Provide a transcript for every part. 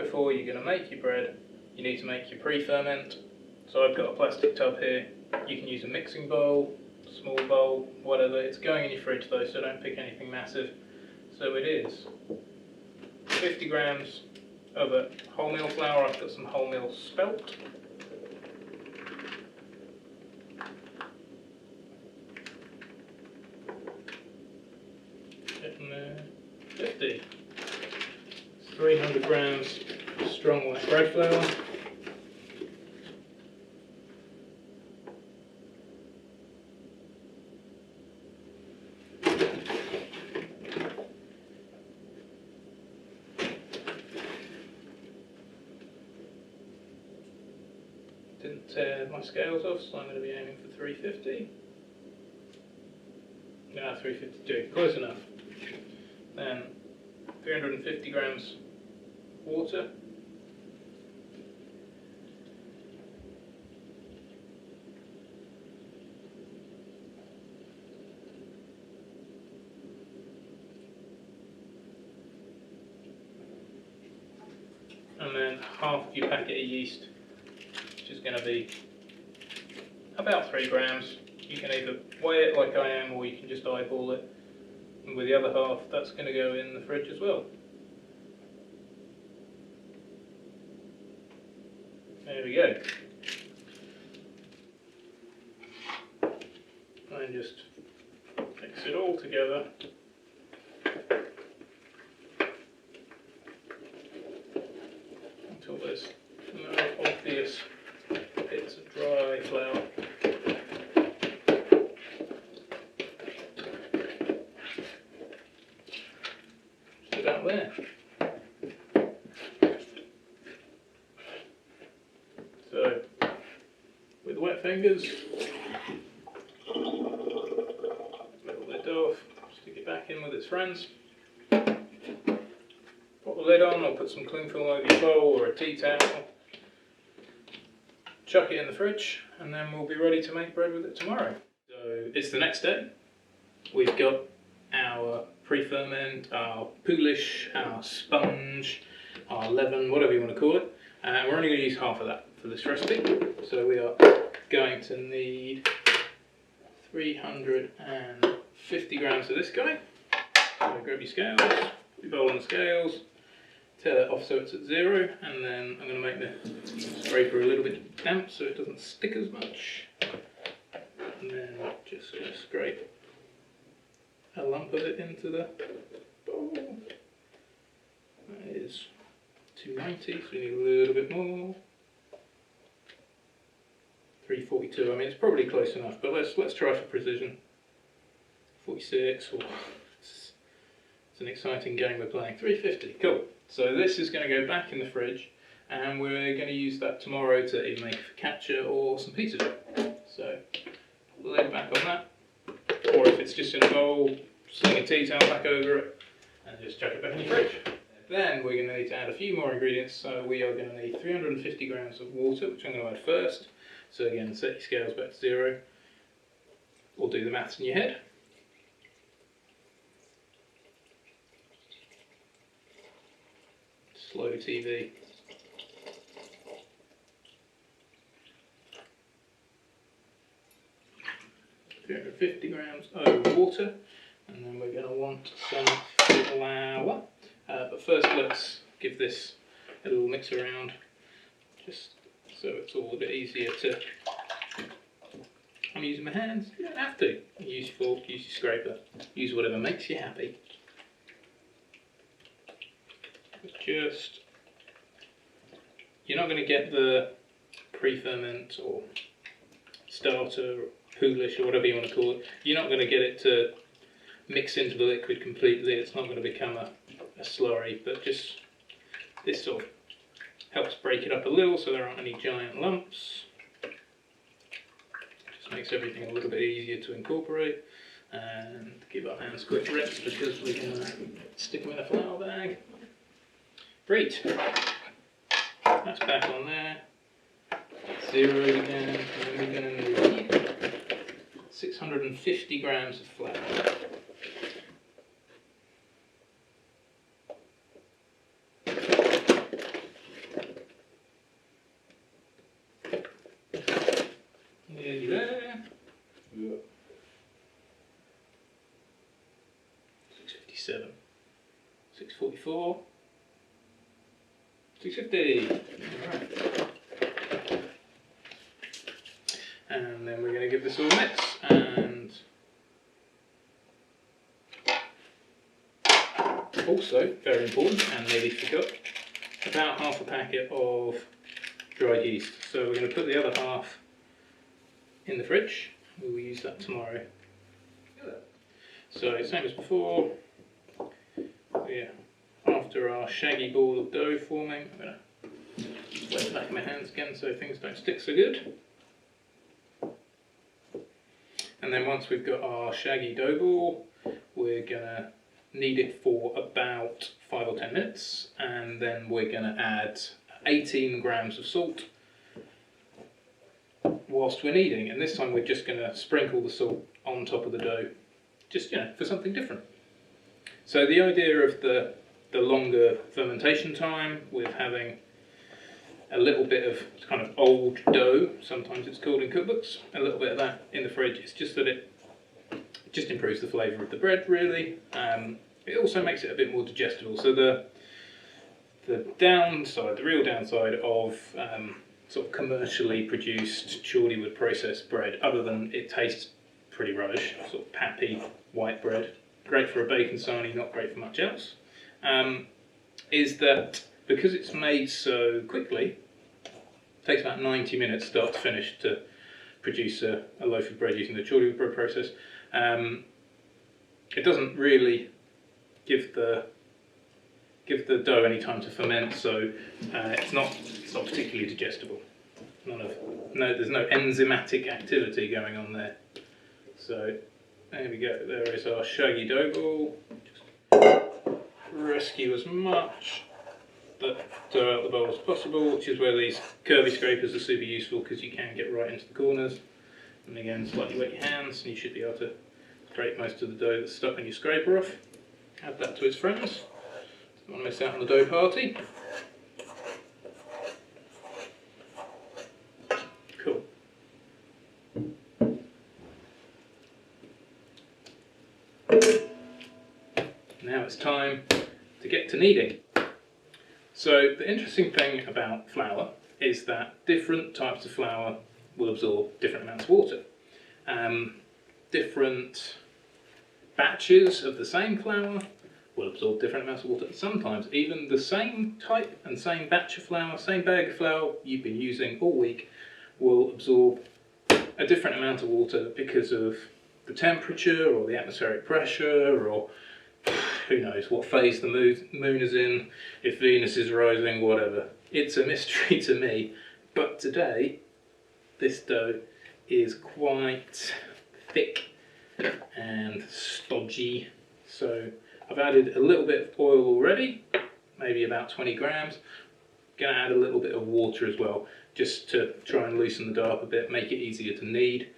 before you're going to make your bread, you need to make your pre-ferment. So I've got a plastic tub here. You can use a mixing bowl, small bowl, whatever. It's going in your fridge though, so don't pick anything massive. So it is 50 grams of a wholemeal flour. I've got some wholemeal spelt. Getting there. 50. 300 grams strong white bread flour. Didn't tear my scales off, so I'm going to be aiming for 350. Yeah, 352, close enough. Then 350 grams water. And then half of your packet of yeast, which is going to be about 3 grams. You can either weigh it like I am, or you can just eyeball it. And with the other half, that's going to go in the fridge as well. There we go. And just mix it all together. Until there's no obvious bits of dry flour. Just about there. So, with wet fingers, little lid off, stick it back in with its friends. Put the lid on, or put some cling film over your bowl or a tea towel. Chuck it in the fridge, and then we'll be ready to make bread with it tomorrow. So it's the next day. We've got our pre-ferment, our poolish, our sponge, our leaven, whatever you want to call it. And we're only going to use half of that for this recipe. So we are going to need 350 grams of this guy. So grab your scales, put your bowl on the scales, tail it off so it's at 0, and then I'm going to make the scraper a little bit damp so it doesn't stick as much. And then just going to scrape a lump of it into the bowl. That is 290, so we need a little bit more. 342, I mean it's probably close enough, but let's try for precision. 46, or it's an exciting game we're playing. 350, cool. So this is going to go back in the fridge, and we're going to use that tomorrow to either make focaccia or some pizza dough. So put the lid back on that, or if it's just in a bowl, sling a tea towel back over it, and just chuck it back in your fridge. Then we're going to need to add a few more ingredients, so we are going to need 350 grams of water, which I'm going to add first. So again, set your scales back to 0, or do the maths in your head. Slow TV. $350 grams of water, and then we're going to want some flour. But first let's give this a little mix around, just so it's all a bit easier to... I'm using my hands, you don't have to. Use your fork, use your scraper, use whatever makes you happy. Just, you're not going to get the pre-ferment or starter or poolish or whatever you want to call it, you're not going to get it to mix into the liquid completely. It's not going to become a slurry, but just this sort of helps break it up a little so there aren't any giant lumps. Just makes everything a little bit easier to incorporate, and give our hands quick rest because we're going to stick them in a flour bag. Great. That's back on there. 0 again, and then we're going to need 650 grams of flour. Nearly there. 657, 644, 650. Alright. And then we're going to give this all a mix, and also, very important and nearly forgot, about half a packet of dried yeast. So we're going to put the other half in the fridge. We will use that tomorrow. So same as before, after our shaggy ball of dough forming, I'm going to wet the back of my hands again so things don't stick so good. And then once we've got our shaggy dough ball, we're going to knead it for about 5 or 10 minutes, and then we're going to add 18 grams of salt whilst we're kneading. And this time we're just going to sprinkle the salt on top of the dough, just for something different. So the idea of the longer fermentation time with having a little bit of kind of old dough, sometimes it's called in cookbooks, a little bit of that in the fridge. It's just that it just improves the flavour of the bread, really. It also makes it a bit more digestible. So the downside, the real downside of sort of commercially produced Chorleywood processed bread, other than it tastes pretty rubbish, sort of pappy white bread, great for a bacon sarnie, not great for much else, is that because it's made so quickly, it takes about 90 minutes start to finish to produce a loaf of bread using the Chorleywood bread process. It doesn't really give the dough any time to ferment, so it's not particularly digestible. There's no enzymatic activity going on there. So there we go. There is our shaggy dough ball. Just rescue as much the dough out of the bowl as possible, which is where these curvy scrapers are super useful because you can get right into the corners. And again, slightly wet your hands, and you should be able to scrape most of the dough that's stuck in your scraper off. Add that to its friends. Don't want to miss out on the dough party. Cool. Now it's time to get to kneading. So the interesting thing about flour is that different types of flour will absorb different amounts of water. Different batches of the same flour will absorb different amounts of water. Sometimes even the same type and same batch of flour, same bag of flour you've been using all week will absorb a different amount of water because of the temperature or the atmospheric pressure, or who knows what phase the moon is in, if Venus is rising, whatever. It's a mystery to me. But today, this dough is quite thick and stodgy. So I've added a little bit of oil already, maybe about 20 grams. Going to add a little bit of water as well, just to try and loosen the dough up a bit, make it easier to knead.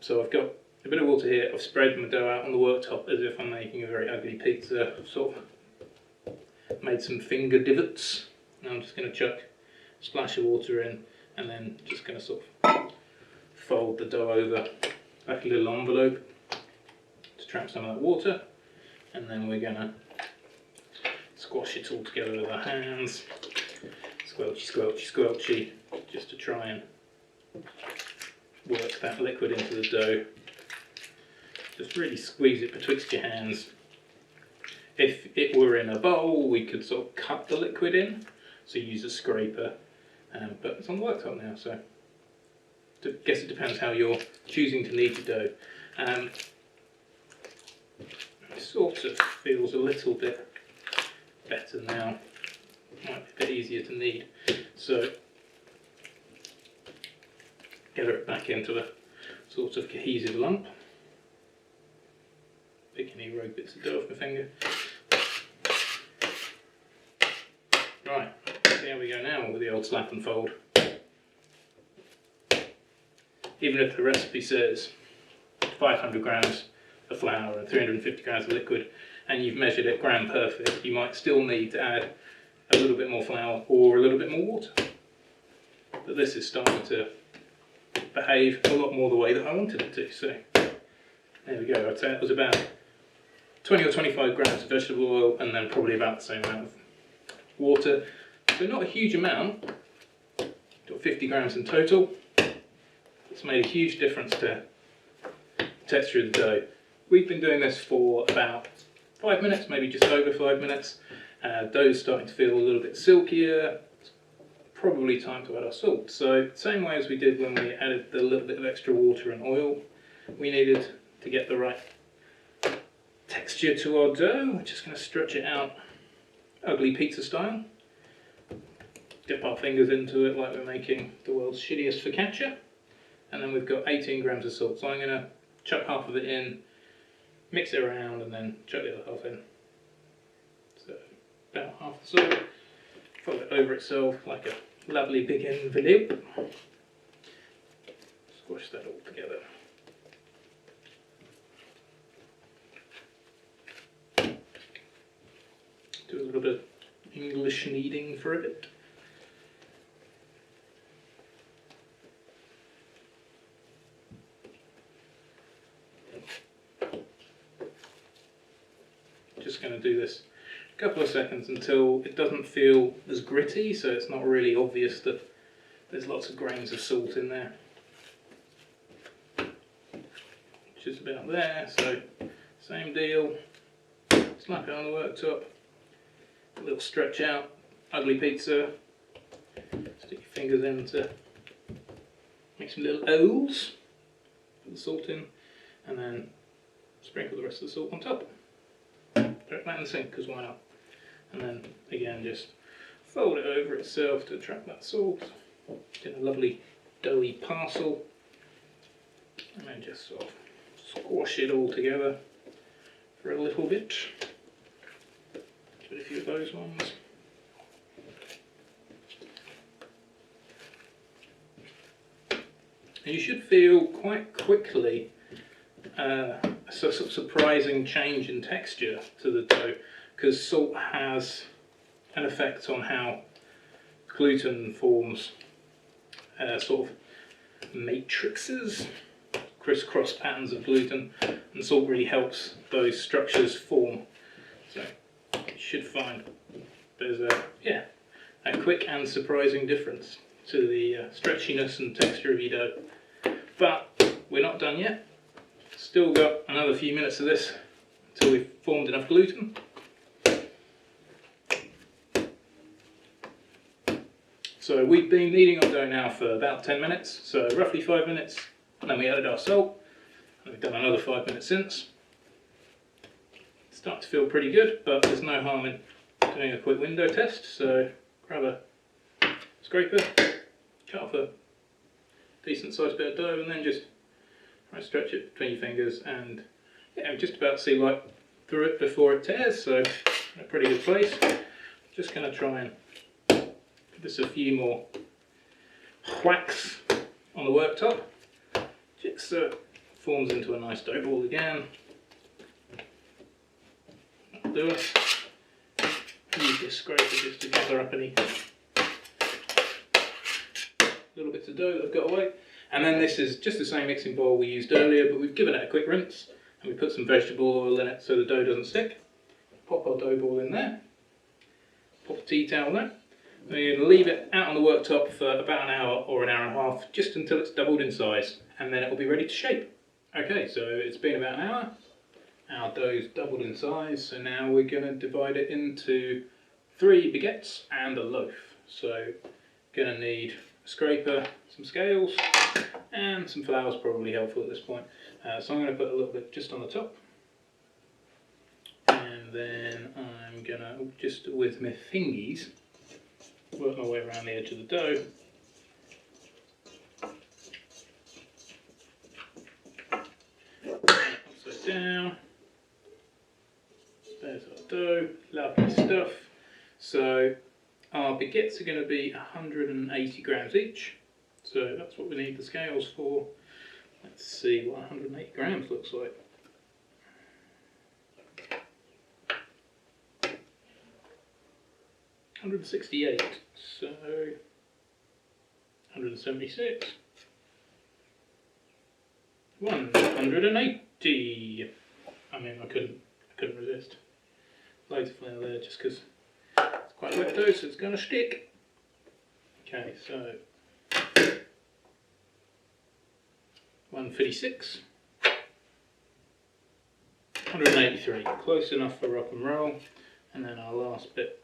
So I've got a bit of water here. I've spread my dough out on the worktop as if I'm making a very ugly pizza. I've sort of made some finger divots. Now I'm just going to chuck a splash of water in, and then just going to sort of fold the dough over like a little envelope to trap some of that water, and then we're going to squash it all together with our hands, squelchy, squelchy, squelchy, just to try and work that liquid into the dough. Just really squeeze it betwixt your hands. If it were in a bowl, we could sort of cut the liquid in, so use a scraper, but it's on the worktop now, so I guess it depends how you're choosing to knead your dough. It sort of feels a little bit better now, might be a bit easier to knead, so gather it back into a sort of cohesive lump. Pick any rogue bits of dough off my finger. Right, see how we go now with the old slap and fold. Even if the recipe says 500 grams of flour and 350 grams of liquid, and you've measured it gram perfect, you might still need to add a little bit more flour or a little bit more water. But this is starting to behave behave a lot more the way that I wanted it to. So there we go. I'd say it was about 20 or 25 grams of vegetable oil, and then probably about the same amount of water. So not a huge amount. Got 50 grams in total. It's made a huge difference to the texture of the dough. We've been doing this for about 5 minutes, maybe just over 5 minutes. Dough's starting to feel a little bit silkier. It's probably time to add our salt. So same way as we did when we added the little bit of extra water and oil, we needed to get the right texture to our dough. We're just going to stretch it out ugly pizza style. Dip our fingers into it like we're making the world's shittiest focaccia. And then we've got 18 grams of salt. So I'm going to chuck half of it in, mix it around, and then chuck the other half in. So about half the salt, fold it over itself like a lovely big envelope. Squash that all together. Do a little bit of English kneading for a bit. Just going to do this a couple of seconds until it doesn't feel as gritty, so it's not really obvious that there's lots of grains of salt in there. Just about there, so same deal. Slap it on the worktop, a little stretch out, ugly pizza. Stick your fingers in to make some little O's, put the salt in, and then sprinkle the rest of the salt on top. Direct that in the sink, because why not? And then again, just fold it over itself to attract that salt. Get a lovely doughy parcel, and then just sort of squash it all together for a little bit. Do a few of those ones. And you should feel quite quickly a sort of surprising change in texture to the dough, because salt has an effect on how gluten forms sort of matrices, crisscross patterns of gluten, and salt really helps those structures form. So you should find there's a quick and surprising difference to the stretchiness and texture of your dough. But we're not done yet. Still got another few minutes of this until we've formed enough gluten. So we've been kneading our dough now for about 10 minutes, so roughly 5 minutes, and then we added our salt, and we've done another 5 minutes since. It's starting to feel pretty good, but there's no harm in doing a quick window test, so grab a scraper, cut off a decent sized bit of dough, and then just stretch it between your fingers, and yeah, just about see light through it before it tears, so in a pretty good place. Just going to try and give this a few more whacks on the worktop, just so it forms into a nice dough ball again. That'll do it. Use this scraper just to gather up any little bits of dough that I've got away. And then this is just the same mixing bowl we used earlier, but we've given it a quick rinse, and we put some vegetable oil in it so the dough doesn't stick. Pop our dough ball in there, pop a tea towel there, and you're going to leave it out on the worktop for about an hour or an hour and a half, just until it's doubled in size, and then it will be ready to shape. Okay, so it's been about an hour, our dough's doubled in size, so now we're going to divide it into 3 baguettes and a loaf. So going to need a scraper, some scales, and some flour's probably helpful at this point. So I'm going to put a little bit just on the top, and then I'm going to, just with my fingies, work my way around the edge of the dough. Upside down. There's our dough, lovely stuff. So our baguettes are going to be 180 grams each. So that's what we need the scales for. Let's see what 180 grams looks like. $168, so 176, 180. I mean, I couldn't resist. Loads of flour there, just because it's quite wet dough, so it's going to stick. Okay, so 156. 183, close enough for rock and roll. And then our last bit,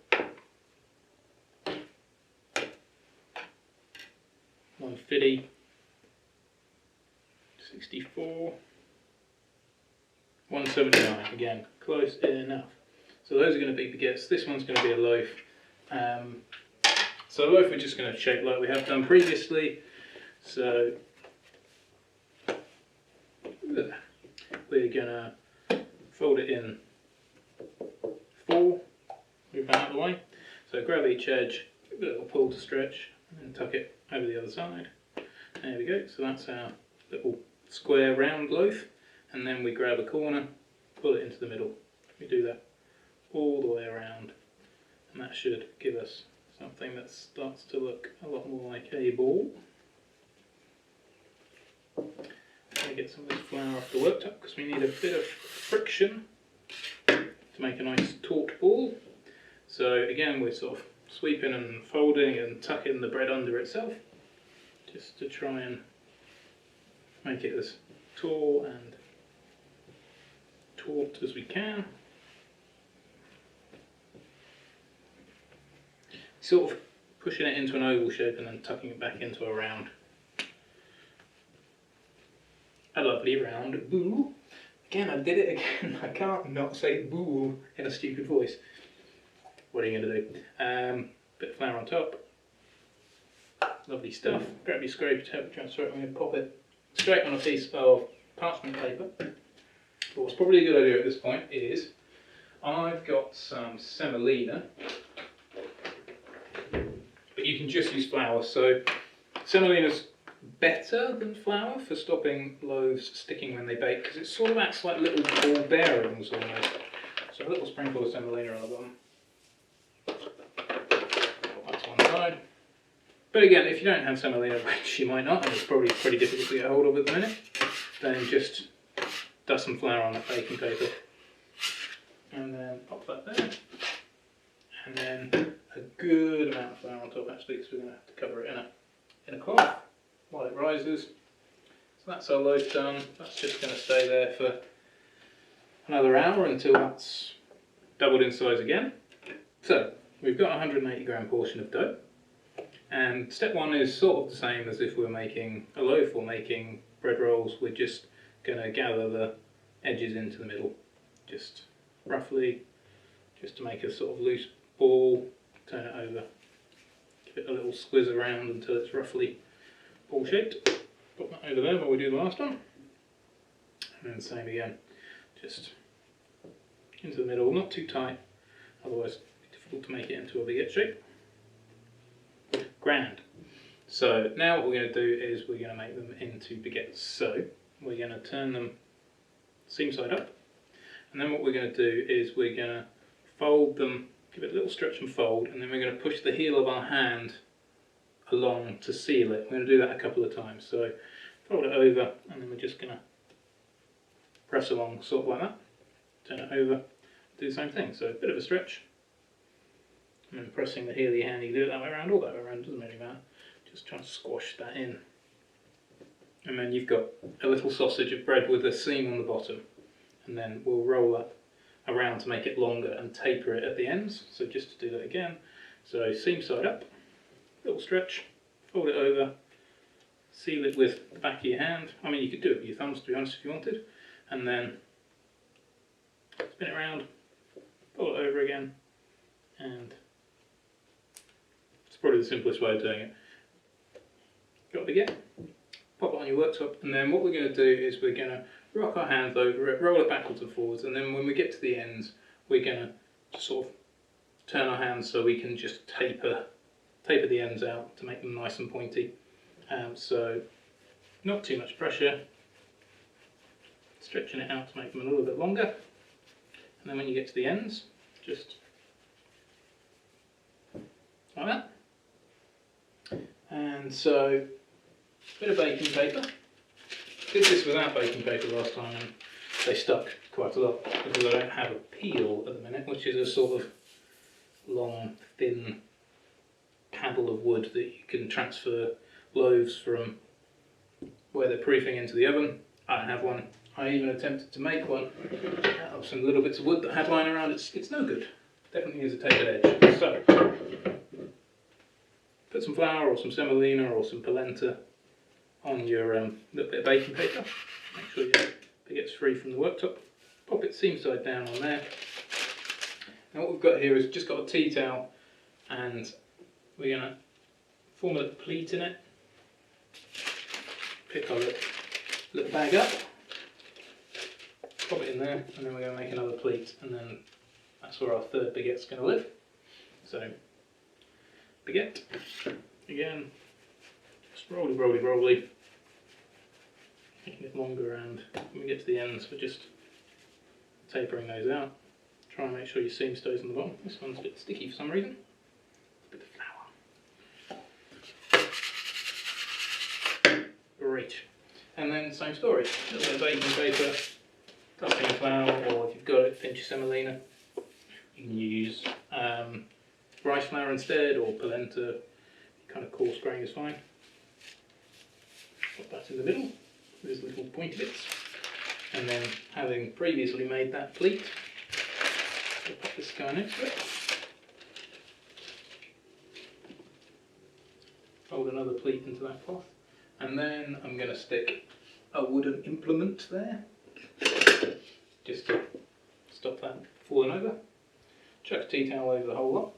150, 64, 179, again, close enough. So those are going to be baguettes, this one's going to be a loaf. So the loaf we're just going to shape like we have done previously. So we're going to fold it in 4, move that out of the way. So grab each edge, give it a little pull to stretch, and tuck it over the other side. There we go, so that's our little square round loaf. And then we grab a corner, pull it into the middle. We do that all the way around, and that should give us something that starts to look a lot more like a ball. Get some of this flour off the worktop because we need a bit of friction to make a nice taut ball. So again, we're sort of sweeping and folding and tucking the bread under itself just to try and make it as tall and taut as we can. Sort of pushing it into an oval shape and then tucking it back into a round. A lovely round boo. Again, I did it again. I can't not say boo in a stupid voice. What are you going to do? Bit of flour on top. Lovely stuff. Grab your scraper tape, transfer it, I'm going to pop it straight on a piece of parchment paper. But what's probably a good idea at this point is I've got some semolina, but you can just use flour. So semolina's better than flour for stopping loaves sticking when they bake because it sort of acts like little ball bearings almost. So a little sprinkle of semolina on the bottom. Put that to one side. But again, if you don't have semolina, which you might not, and it's probably pretty difficult to get hold of at the minute, then just dust some flour on that baking paper. And then pop that there. And then a good amount of flour on top actually, because we're going to have to cover it in a cloth while it rises. So that's our loaf done. That's just going to stay there for another hour until that's doubled in size again. So we've got a 180 gram portion of dough, and step one is sort of the same as if we were making a loaf or making bread rolls. We're just going to gather the edges into the middle, just roughly, just to make a sort of loose ball. Turn it over, give it a little squeeze around until it's roughly ball shaped. Put that over there while we do the last one. And then same again, just into the middle, not too tight, otherwise it'd be difficult to make it into a baguette shape. Grand. So now what we're going to do is we're going to make them into baguettes. So we're going to turn them seam side up, and then what we're going to do is we're going to fold them, give it a little stretch and fold, and then we're going to push the heel of our hand along to seal it. We're going to do that a couple of times. So fold it over, and then we're just going to press along sort of like that. Turn it over, do the same thing. So a bit of a stretch, and then pressing the heel of your hand. You can do it that way around or that way around, doesn't really matter. Just try to squash that in. And then you've got a little sausage of bread with a seam on the bottom. And then we'll roll that around to make it longer and taper it at the ends. So just to do that again. So seam side up, little stretch, fold it over, seal it with the back of your hand. I mean, you could do it with your thumbs, to be honest, if you wanted. And then spin it around, fold it over again, and it's probably the simplest way of doing it. Got a baguette, pop it on your worktop, and then what we're going to do is we're going to rock our hands over it, roll it backwards and forwards, and then when we get to the ends, we're going to just sort of turn our hands so we can just taper the ends out to make them nice and pointy. So not too much pressure, stretching it out to make them a little bit longer, and then when you get to the ends, just like that. And so, bit of baking paper, Did this without baking paper last time and they stuck quite a lot because I don't have a peel at the minute, which is a sort of long, thin paddle of wood that you can transfer loaves from where they're proofing into the oven. I don't have one. I even attempted to make one out of some little bits of wood that I had lying around. It's no good. Definitely needs a tapered edge. So, put some flour or some semolina or some polenta on your little bit of baking paper. Make sure it gets free from the worktop. Pop it seam side down on there. Now what we've got here is just got a tea towel, and we're going to form a little pleat in it. Pick our little bag up, pop it in there, and then we're going to make another pleat, and then that's where our third baguette's going to live. So, baguette, again, just rolly, making it longer, and when we get to the ends, we're just tapering those out. Try and make sure your seam stays on the bottom. This one's a bit sticky for some reason. A bit of flour. Great. And then same story. A little bit of baking paper, dusting flour, or if you've got it, pinch of semolina. You can use rice flour instead, or polenta. Kind of coarse grain is fine. Put that in the middle, with little pointy bits. And then, having previously made that pleat, we'll pop this guy next to it. Fold another pleat into that cloth. And then I'm going to stick a wooden implement there, just to stop that falling over. Chuck a tea towel over the whole lot.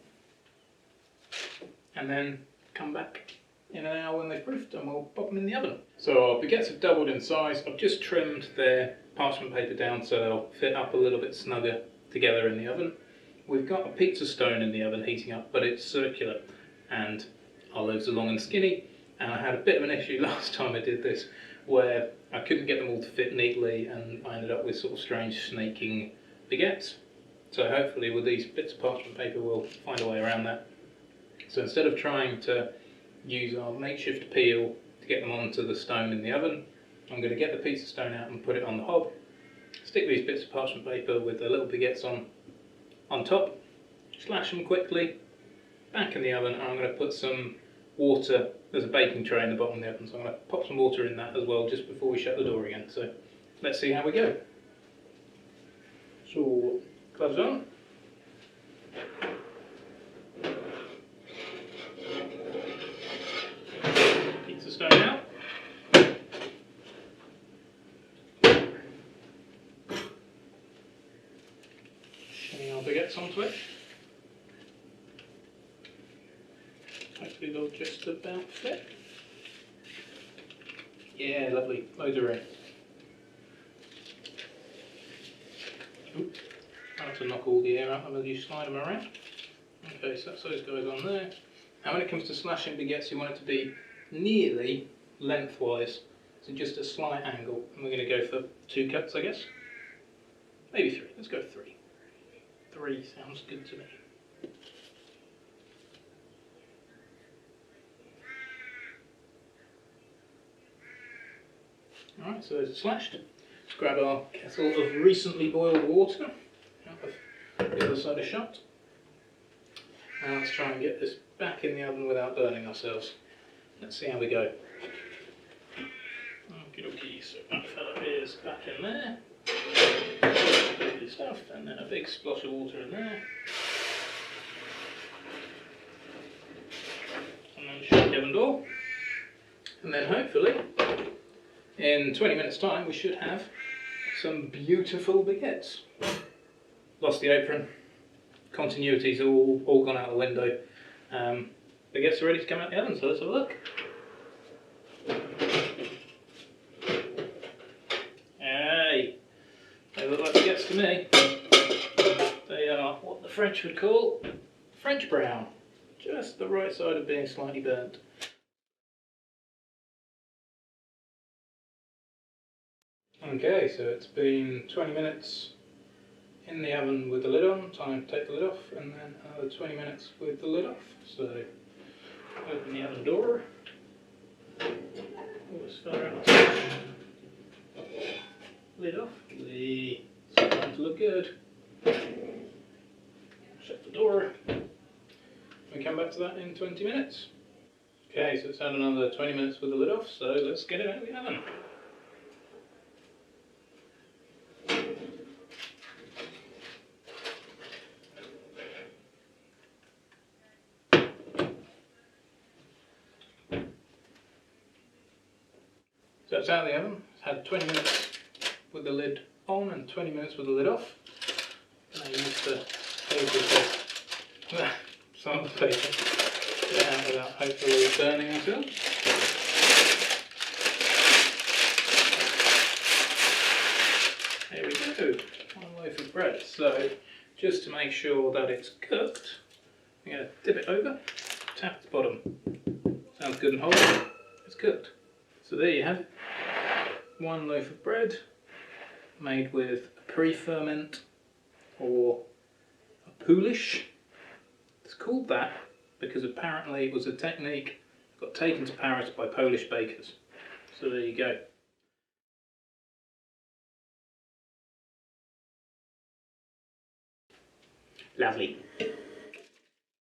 And then come back in an hour when they've proofed, and we'll pop them in the oven. So our baguettes have doubled in size. I've just trimmed their parchment paper down so they'll fit up a little bit snugger together in the oven. We've got a pizza stone in the oven heating up, but it's circular, and our loaves are long and skinny, and I had a bit of an issue last time I did this where I couldn't get them all to fit neatly, and I ended up with sort of strange snaking baguettes. So hopefully with these bits of parchment paper we'll find a way around that. So instead of trying to use our makeshift peel to get them onto the stone in the oven, I'm going to get the pizza stone out and put it on the hob, stick these bits of parchment paper with the little baguettes on top, slash them quickly, back in the oven, and I'm going to put some water. There's a baking tray in the bottom of the oven, so I'm going to pop some water in that as well just before we shut the door again. So let's see how we go. So, gloves on. Pizza stone out. Shimmy our baguettes onto it. Hopefully they'll just about fit. Yeah, lovely. Loads of room. Oops. I have to knock all the air out and you slide them around. Okay, so that's those guys on there. Now when it comes to slashing baguettes, you want it to be nearly lengthwise, so just a slight angle. And we're going to go for 2 cuts, I guess. Maybe 3. Let's go 3. 3 sounds good to me. Alright, so those are slashed. Let's grab our kettle of recently boiled water out of the other side of shot. Now let's try and get this back in the oven without burning ourselves. Let's see how we go. Okie dokie, so that fella is back in there. Lovely stuff, and then a big splosh of water in there. And then shut the oven door. And then hopefully, in 20 minutes time, we should have some beautiful baguettes. Lost the apron. Continuity's all gone out the window. Baguettes are ready to come out the oven, so let's have a look. Hey, they look like baguettes to me. They are what the French would call French brown. Just the right side of being slightly burnt. Okay, so it's been 20 minutes in the oven with the lid on. Time to take the lid off, and then another 20 minutes with the lid off. So open the oven door. Pull this fella out. lid off. It's starting to look good. Shut the door. We come back to that in 20 minutes. Okay, so it's had another 20 minutes with the lid off, so let's get it out of the oven. So it's out of the oven. It's had 20 minutes with the lid on and 20 minutes with the lid off. And I used the paper some of the paper to get out without hopefully burning myself. There we go, one loaf of bread. So just to make sure that it's cooked, I'm going to dip it over, tap at the bottom. Sounds good and whole, it's cooked. So there you have it, one loaf of bread made with a pre-ferment or a poolish. It's called that because apparently it was a technique that got taken to Paris by Polish bakers. So there you go. Lovely.